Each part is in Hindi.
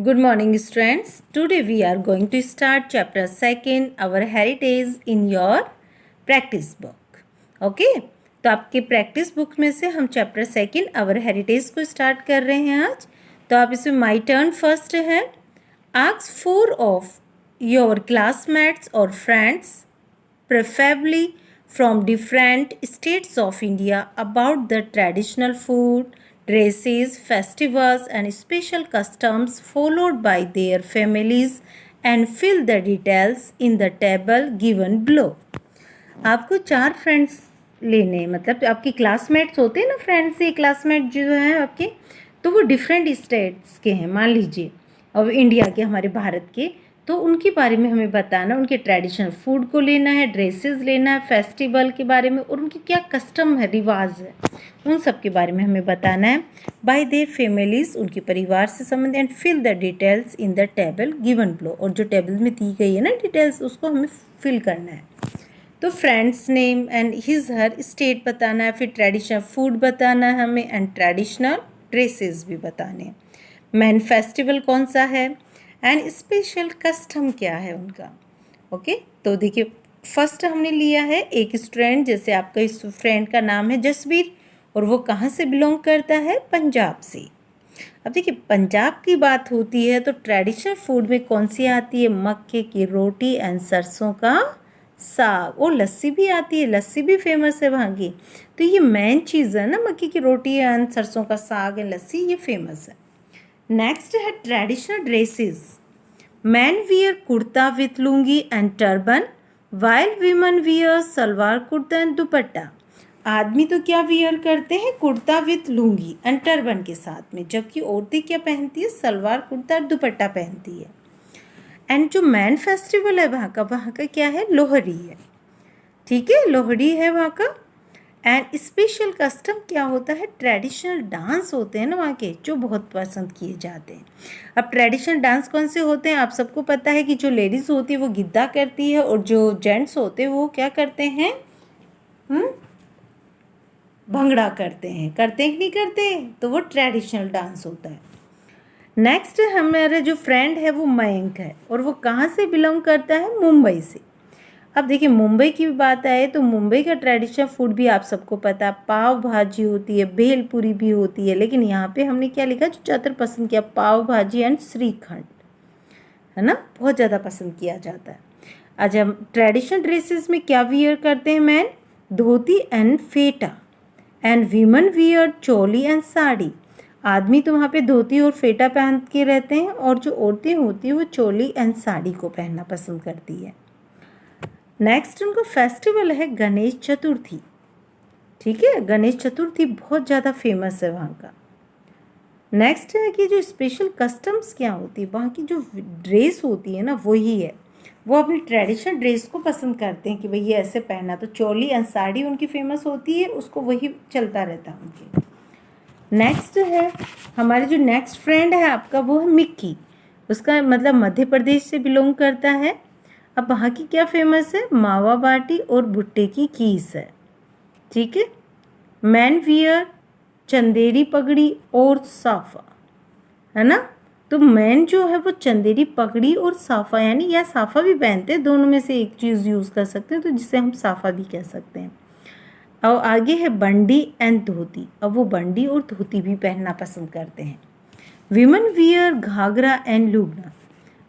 Good morning, students. Today we are going to start chapter 2, our heritage in your practice book. Okay? तो आपके प्रैक्टिस बुक में से हम चैप्टर 2 आवर हेरिटेज को स्टार्ट कर रहे हैं आज. तो आप इसमें माई टर्न फर्स्ट है. आस्क 4 ऑफ योर क्लासमेट्स और friends preferably from different states of India about the traditional food, dresses, festivals and special customs followed by their families and fill the details in the table given below. आपको 4 फ्रेंड्स लेने, मतलब आपकी क्लासमेट्स होते हैं ना, फ्रेंड्स से क्लासमेट जो हैं आपके, तो वो डिफरेंट स्टेट्स के हैं मान लीजिए, और इंडिया के, हमारे भारत के. तो उनके बारे में हमें बताना, उनके ट्रेडिशनल फूड को लेना है, ड्रेसेस लेना है, फेस्टिवल के बारे में, और उनकी क्या कस्टम है, रिवाज है, उन सब के बारे में हमें बताना है. बाय देयर फैमिलीज, उनके परिवार से संबंधित. And fill the details in the table given below, और जो टेबल में दी गई है ना डिटेल्स, उसको हमें फिल करना है. तो friends name and his her state बताना है, फिर ट्रेडिशनल फूड बताना है हमें, एंड ट्रेडिशनल ड्रेसेस भी बताने हैं. मेन फेस्टिवल कौन सा है, एंड स्पेशल कस्टम क्या है उनका. ओके तो देखिए, फर्स्ट हमने लिया है एक स्टूडेंट, जैसे आपका इस फ्रेंड का नाम है जसबीर, और वो कहाँ से बिलोंग करता है, पंजाब से. अब देखिए, पंजाब की बात होती है तो ट्रेडिशनल फूड में कौन सी आती है, मक्के की रोटी एंड सरसों का साग, और लस्सी भी आती है, लस्सी भी फेमस है वहाँ की. तो ये मेन चीज़ है ना, मक्के की रोटी एंड सरसों का साग एंड लस्सी, ये फेमस है. नेक्स्ट है traditional dresses. Man wear kurta with lungi and turban, while women wear salwar kurta and दुपट्टा. आदमी तो क्या वियर करते हैं, kurta with lungi and turban के साथ में, जबकि औरतें क्या पहनती है, सलवार कुर्ता और दुपट्टा पहनती है. एंड जो मैन फेस्टिवल है वहाँ का क्या है, लोहड़ी है. ठीक है, लोहड़ी है वहाँ का. एंड स्पेशल कस्टम क्या होता है, ट्रेडिशनल डांस होते हैं ना वहाँ के, जो बहुत पसंद किए जाते हैं. अब ट्रेडिशनल डांस कौन से होते हैं, आप सबको पता है कि जो लेडीज़ होती है वो गिद्दा करती है, और जो जेंट्स होते हैं वो क्या करते हैं, भंगड़ा करते हैं कि नहीं करते, तो वो ट्रेडिशनल डांस होता है. नेक्स्ट हमारा जो फ्रेंड है वो मयंक है, और वो कहाँ से बिलोंग करता है, मुंबई से. अब देखिए, मुंबई की बात आए तो मुंबई का ट्रेडिशनल फूड भी आप सबको पता है, पाव भाजी होती है, भेलपुरी भी होती है, लेकिन यहाँ पे हमने क्या लिखा, जो ज़्यादातर पसंद किया, पाव भाजी एंड श्रीखंड, है ना, बहुत ज़्यादा पसंद किया जाता है. अच्छा, ट्रेडिशनल ड्रेसेस में क्या वियर करते हैं, man dhoti and feta, and women wear choli and sari. आदमी तो वहाँ पे धोती और फेटा पहन के रहते हैं, और जो औरतें होती हैं वो चोली एंड साड़ी को पहनना पसंद करती है. नेक्स्ट उनका फेस्टिवल है गणेश चतुर्थी. ठीक है, गणेश चतुर्थी बहुत ज़्यादा फेमस है वहाँ का. नेक्स्ट है कि जो स्पेशल कस्टम्स क्या होती है, वहाँ की जो ड्रेस होती है ना, वही है, वो अपनी ट्रेडिशनल ड्रेस को पसंद करते हैं कि भाई ये ऐसे पहना, तो चोली एंड साड़ी उनकी फेमस होती है, उसको वही चलता रहता है उनके. नेक्स्ट है हमारे जो नेक्स्ट फ्रेंड है आपका, वो है मिक्की. उसका मतलब मध्य प्रदेश से बिलोंग करता है. अब वहाँ की क्या फेमस है, मावा बाटी और भुट्टे की कीस है. ठीक है. मैन वियर चंदेरी पगड़ी और साफा, है ना. तो मैन जो है वो चंदेरी पगड़ी और साफा, यानी या साफा भी पहनते हैं, दोनों में से एक चीज़ यूज़ कर सकते हैं, तो जिसे हम साफा भी कह सकते हैं. और आगे है बंडी एंड धोती. अब वो बंडी और धोती भी पहनना पसंद करते हैं. Women wear ghagra and lugda.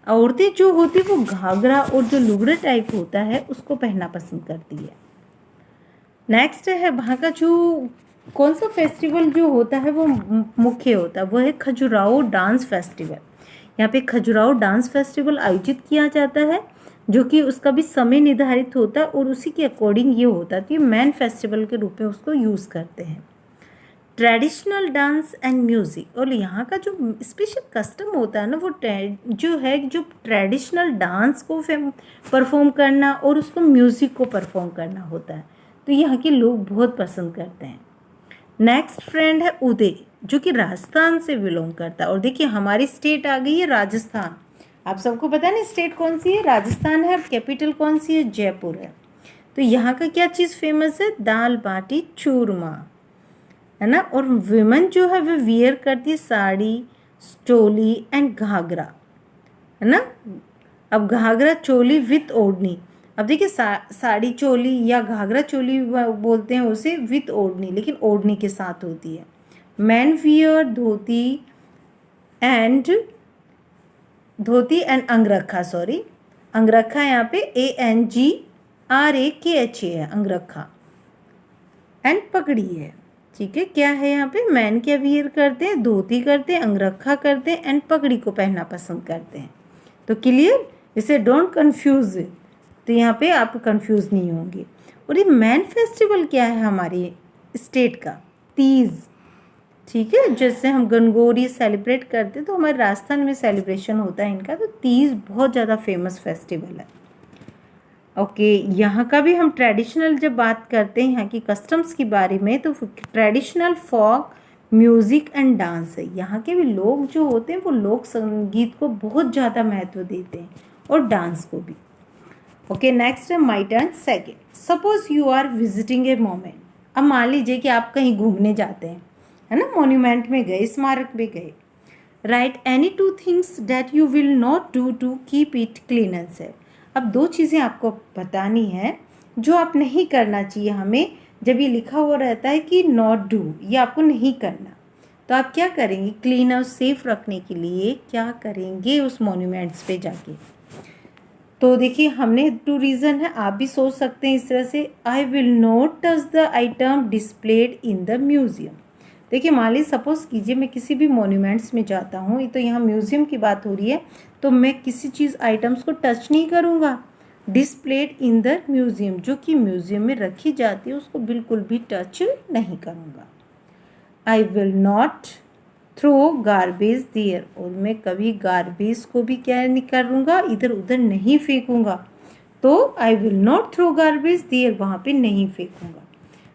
औरतें जो होती है वो घाघरा और जो लुगड़ा टाइप होता है उसको पहनना पसंद करती है. नेक्स्ट है वहाँ का जो कौन सा फेस्टिवल जो होता है वो मुख्य होता है, वो है खजुराहो डांस फेस्टिवल. यहाँ पे खजुराहो डांस फेस्टिवल आयोजित किया जाता है, जो कि उसका भी समय निर्धारित होता है, और उसी के अकॉर्डिंग ये होता है कि मैन फेस्टिवल के रूप में उसको यूज़ करते हैं. Traditional dance and music. और यहाँ का जो स्पेशल कस्टम होता है ना, वो जो है जो ट्रेडिशनल डांस को परफॉर्म करना और उसको म्यूज़िक को परफॉर्म करना होता है, तो यहाँ के लोग बहुत पसंद करते हैं. नेक्स्ट फ्रेंड है उदय, जो कि राजस्थान से बिलोंग करता है. और देखिए, हमारी स्टेट आ गई है राजस्थान. आप सबको पता है ना स्टेट कौन सी है, राजस्थान है. कैपिटल कौन सी है, जयपुर है. तो यहाँ का क्या चीज़ फेमस है, दाल बाटी चूरमा, है ना. और विमेन जो है वो वियर करती है साड़ी, चोली एंड घाघरा, है ना। अब घाघरा चोली विथ ओढ़नी, अब देखिए साड़ी चोली या घाघरा चोली बोलते हैं उसे विथ ओढ़नी, लेकिन ओढ़नी के साथ होती है। Men wear dhoti and angrakha, sorry अंगरखा यहाँ पे ANGRAKHA है अंगरखा, एंड पगड़ी है। ठीक है, क्या है यहाँ पे, मैन क्या वियर करते हैं, धोती करते हैं, अंगरखा करते हैं एंड पगड़ी को पहनना पसंद करते हैं। तो क्लियर, इसे डोंट कंफ्यूज, तो यहाँ पे आप कंफ्यूज नहीं होंगे। और ये मैन फेस्टिवल क्या है हमारे स्टेट का, तीज। ठीक है, जैसे हम गनगौरी सेलिब्रेट करते हैं तो हमारे राजस्थान में सेलिब्रेशन होता है इनका, तो तीज बहुत ज़्यादा फेमस फेस्टिवल है। ओके, यहाँ का भी हम ट्रेडिशनल जब बात करते हैं यहाँ की कस्टम्स के बारे में, तो traditional folk music and dance है। यहाँ के भी लोग जो होते हैं वो लोक संगीत को बहुत ज़्यादा महत्व देते हैं और डांस को भी। ओके, नेक्स्ट है my turn second. Suppose you are visiting a moment, अब मान लीजिए कि आप कहीं घूमने जाते हैं, है ना, मोन्यूमेंट में गए, स्मारक में गए। Write any 2 things that you will not do to keep it clean and safe. अब 2 चीज़ें आपको बतानी है जो आप नहीं करना चाहिए हमें, जब ये लिखा हुआ रहता है कि नॉट डू, ये आपको नहीं करना, तो आप क्या करेंगे क्लीन और सेफ रखने के लिए, क्या करेंगे उस मोन्यूमेंट्स पे जाके। तो देखिए हमने 2 रीज़न है, आप भी सोच सकते हैं इस तरह से। आई will not touch the item displayed in the museum. देखिए मान लीजिए सपोज कीजिए मैं किसी भी मोन्यूमेंट्स में जाता हूँ, तो यहाँ म्यूजियम की बात हो रही है, तो मैं किसी चीज़ आइटम्स को टच नहीं करूँगा। डिस्प्लेड इन द म्यूजियम, जो कि म्यूजियम में रखी जाती है, उसको बिल्कुल भी टच नहीं करूँगा। I will not throw garbage there, और मैं कभी गार्बेज को भी क्या नहीं करूँगा, इधर उधर नहीं फेंकूँगा। तो I will not throw garbage there, वहाँ पे नहीं फेंकूँगा।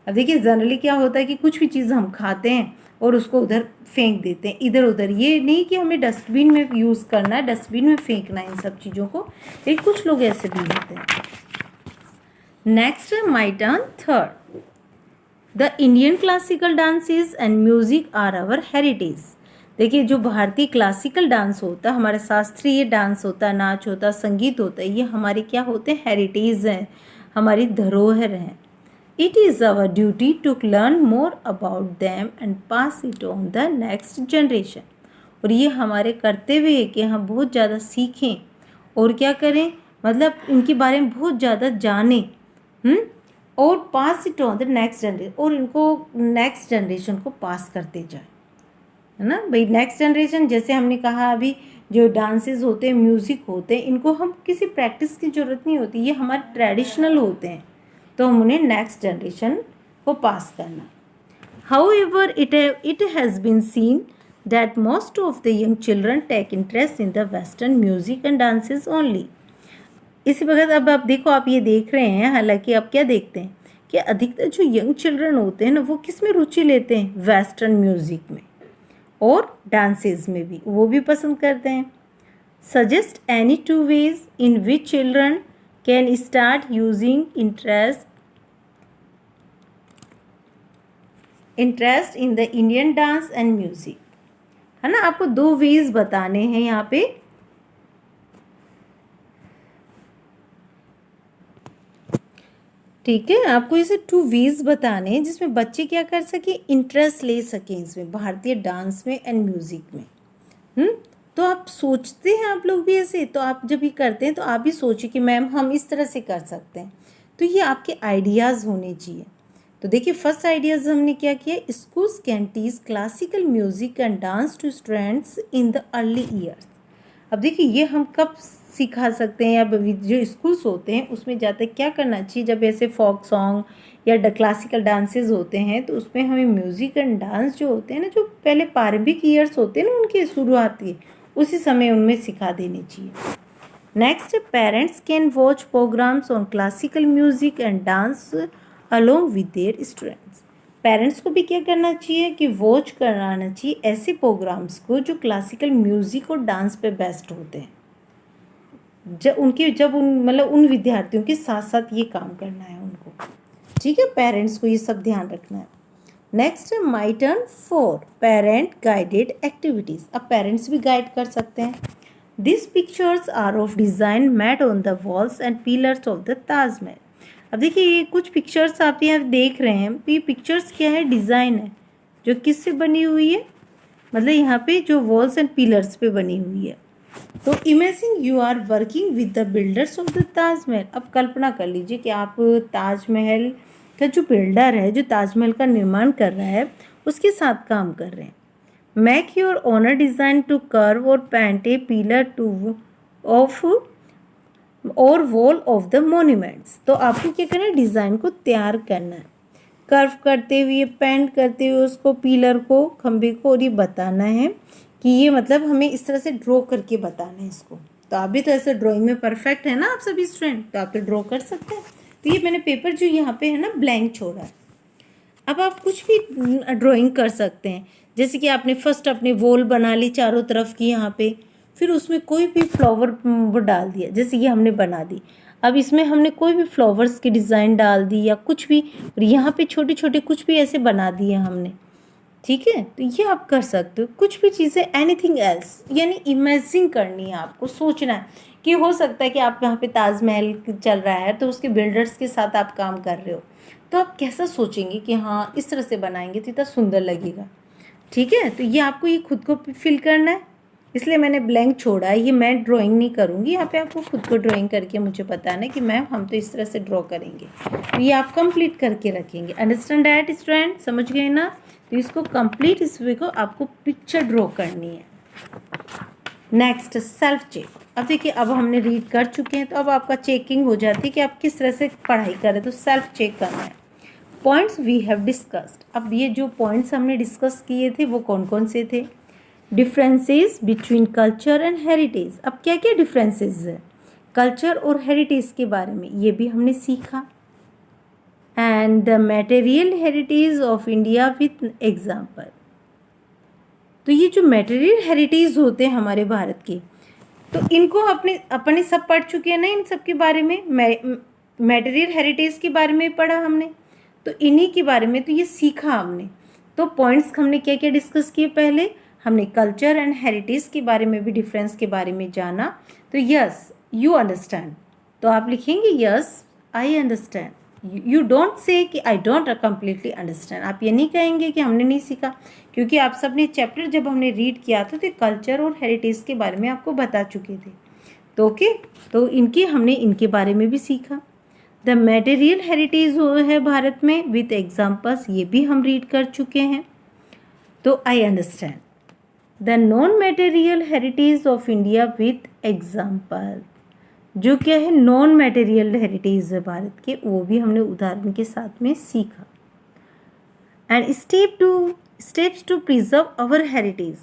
अब देखिए जनरली क्या होता है कि कुछ भी चीज़ हम खाते हैं और उसको उधर फेंक देते हैं, इधर उधर। ये नहीं कि हमें डस्टबिन में यूज़ करना है, डस्टबिन में फेंकना है इन सब चीज़ों को, लेकिन कुछ लोग ऐसे भी होते हैं। Next my turn third. The Indian classical dances and music are our heritage. देखिए जो भारतीय क्लासिकल डांस होता है, हमारा शास्त्रीय डांस होता है, नाच होता है, संगीत होता है, ये हमारे क्या होते हैं, हेरिटेज हैं, हमारी धरोहर हैं। It is our duty to learn more about them and pass it on the next generation। और ये हमारे कर्तव्य है कि हम बहुत ज़्यादा सीखें और क्या करें, मतलब इनके बारे में बहुत ज़्यादा जानें, और pass it on the next generation, और इनको नेक्स्ट जनरेशन को पास करते जाएं, है ना भाई। नेक्स्ट जनरेशन, जैसे हमने कहा अभी, जो डांसेस होते हैं, म्यूज़िक होते हैं, इनको हम किसी प्रैक्टिस की ज़रूरत नहीं होती, ये हमारे ट्रेडिशनल होते हैं, तो हम उन्हें नेक्स्ट जनरेशन को पास करना। However, it has been seen that most of the young children take interest in the Western music and dances only। इसी वक्त अब आप देखो, आप ये देख रहे हैं, हालांकि आप क्या देखते हैं कि अधिकतर जो यंग चिल्ड्रन होते हैं ना, वो किस में रुचि लेते हैं, वेस्टर्न म्यूज़िक में और डांसेस में भी, वो भी पसंद करते हैं। Suggest any 2 ways in which children can start using interest in the Indian dance and music, है ना। आपको 2 वेज बताने हैं यहाँ पे। ठीक है, आपको इसे 2 वेज बताने हैं जिसमें बच्चे क्या कर सके, इंटरेस्ट ले सकें इसमें, भारतीय डांस में एंड म्यूजिक में। तो आप सोचते हैं, आप लोग भी ऐसे, तो आप जब ये करते हैं तो आप भी सोचिए कि मैम हम इस तरह से कर सकते हैं। तो ये आपके आइडियाज़ होने चाहिए। तो देखिए फर्स्ट आइडियाज़ हमने क्या किया, schools can teach classical music and dance to students in the early years. अब देखिए ये हम कब सिखा सकते हैं, या जो स्कूल्स होते हैं उसमें जाते क्या करना चाहिए, जब ऐसे फोक सॉन्ग या क्लासिकल डांसेस होते हैं, तो उसमें हमें म्यूज़िक एंड डांस जो होते हैं ना, जो पहले प्रारंभिक ईयर्स होते हैं ना उनकी शुरुआती, उसी समय उनमें सिखा देनी चाहिए। Next, parents can watch programs on classical music and dance along with their students. Parents को भी क्या करना चाहिए कि वॉच कराना चाहिए ऐसे प्रोग्राम्स को जो क्लासिकल म्यूज़िक और डांस पे बेस्ड होते हैं, जब उन विद्यार्थियों के साथ साथ ये काम करना है उनको। ठीक है, पेरेंट्स को ये सब ध्यान रखना है। Next my turn 4 parent guided activities. अब पेरेंट्स भी गाइड कर सकते हैं। This pictures are of design made on the walls and pillars of the Taj Mahal. अब देखिए ये कुछ पिक्चर्स आप यहाँ देख रहे हैं, तो ये पिक्चर्स क्या है, डिज़ाइन है जो किससे बनी हुई है, मतलब यहाँ पे जो वॉल्स एंड पिलर्स पे बनी हुई है। तो imagine you are working with the builders of the Taj Mahal. अब कल्पना कर लीजिए कि आप ताजमहल का जो बिल्डर है, जो ताजमहल का निर्माण कर रहा है, उसके साथ काम कर रहे हैं। Make your owner design to carve और paint a pillar two of और वॉल ऑफ द मोन्यूमेंट्स। तो आपको क्या करना है, डिज़ाइन को तैयार करना है, कर्व करते हुए, पेंट करते हुए उसको, पिलर को, खंबे को, और ये बताना है कि ये मतलब हमें इस तरह से ड्रॉ करके बताना है इसको। तो आप भी तो ऐसे ड्राइंग में परफेक्ट है ना आप सभी स्टूडेंट, तो आप तो ड्रॉ कर सकते हैं। तो ये मैंने पेपर जो यहाँ पे है ना ब्लैंक छोड़ा है। अब आप कुछ भी ड्राइंग कर सकते हैं, जैसे कि आपने फर्स्ट अपने वॉल बना ली चारों तरफ की यहाँ पे, फिर उसमें कोई भी फ्लावर वो डाल दिया, जैसे ये हमने बना दी। अब इसमें हमने कोई भी फ्लावर्स की डिज़ाइन डाल दी या कुछ भी, और यहाँ पे छोटे छोटे कुछ भी ऐसे बना दिए हमने, ठीक है। तो ये आप कर सकते हो, कुछ भी चीज़ें, एनीथिंग एल्स, यानी इमेजिन करनी है आपको, सोचना है कि हो सकता है कि आप यहाँ पे ताजमहल चल रहा है तो उसके बिल्डर्स के साथ आप काम कर रहे हो, तो आप कैसा सोचेंगे कि हाँ इस तरह से बनाएंगे तो इतना सुंदर लगेगा, ठीक है। तो ये आपको ये खुद को फिल करना है, इसलिए मैंने ब्लैंक छोड़ा है। ये मैं ड्राइंग नहीं करूँगी, यहाँ पे आपको खुद को ड्राइंग करके मुझे बताना है कि मैम हम तो इस तरह से ड्रॉ करेंगे। तो ये आप कंप्लीट करके रखेंगे। अंडरस्टैंड दैट स्टूडेंट, समझ गए ना। तो इसको कंप्लीट, इस वे को आपको पिक्चर ड्रॉ करनी है। Next self check. अब देखिए अब हमने रीड कर चुके हैं, तो अब आपका चेकिंग हो जाती है कि आप किस तरह से पढ़ाई कर रहे हैं। तो सेल्फ चेक करना है। Points we have discussed. अब ये जो पॉइंट्स हमने डिस्कस किए थे वो कौन कौन से थे। Differences between culture and heritage. अब क्या क्या डिफरेंसेस है कल्चर और हेरिटेज के बारे में, ये भी हमने सीखा। And the material heritage of India with example. तो ये जो मटेरियल हेरिटेज होते हैं हमारे भारत के, तो इनको अपने सब पढ़ चुके हैं ना, इन सब के बारे में। मटेरियल हेरिटेज के बारे में पढ़ा हमने, तो इन्हीं के बारे में तो ये सीखा हमने। तो पॉइंट्स हमने क्या क्या डिस्कस किए, पहले हमने कल्चर एंड हेरिटेज के बारे में भी, डिफरेंस के बारे में जाना। तो यस यू अंडरस्टैंड, तो आप लिखेंगे yes I understand. You don't say कि आई डोंट कंप्लीटली अंडरस्टैंड, आप ये नहीं कहेंगे कि हमने नहीं सीखा, क्योंकि आप सबने चैप्टर जब हमने रीड किया था तो कल्चर और हेरिटेज के बारे में आपको बता चुके थे। तो ओके, तो हमने इनके बारे में भी सीखा। द मटेरियल हेरिटेज है भारत में विथ एग्जाम्पल्स, ये भी हम रीड कर चुके हैं। तो I understand. The non material heritage of India with example, जो क्या है नॉन मटेरियल हेरिटेज है भारत के, वो भी हमने उदाहरण के साथ में सीखा। And steps to preserve our heritage,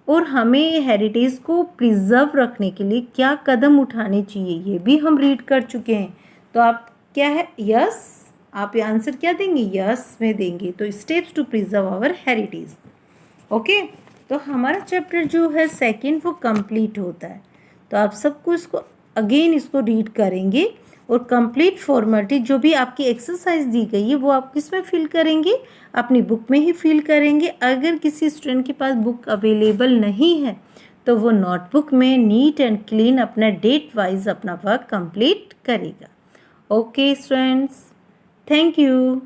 और हमें हेरिटेज को प्रिजर्व रखने के लिए क्या कदम उठाने चाहिए, ये भी हम रीड कर चुके हैं। तो आप क्या है यस, आप ये आंसर क्या देंगे, यस में देंगे। तो steps to preserve our heritage. Okay, तो हमारा चैप्टर जो है सेकंड वो कंप्लीट होता है। तो आप सबको इसको अगेन इसको रीड करेंगे, और कंप्लीट फॉर्मेलिटी जो भी आपकी एक्सरसाइज दी गई है वो आप किस में फिल करेंगे, अपनी बुक में ही फिल करेंगे। अगर किसी स्टूडेंट के पास बुक अवेलेबल नहीं है तो वो नोटबुक में नीट एंड क्लीन अपना डेट वाइज अपना वर्क कंप्लीट करेगा। Okay students, thank you.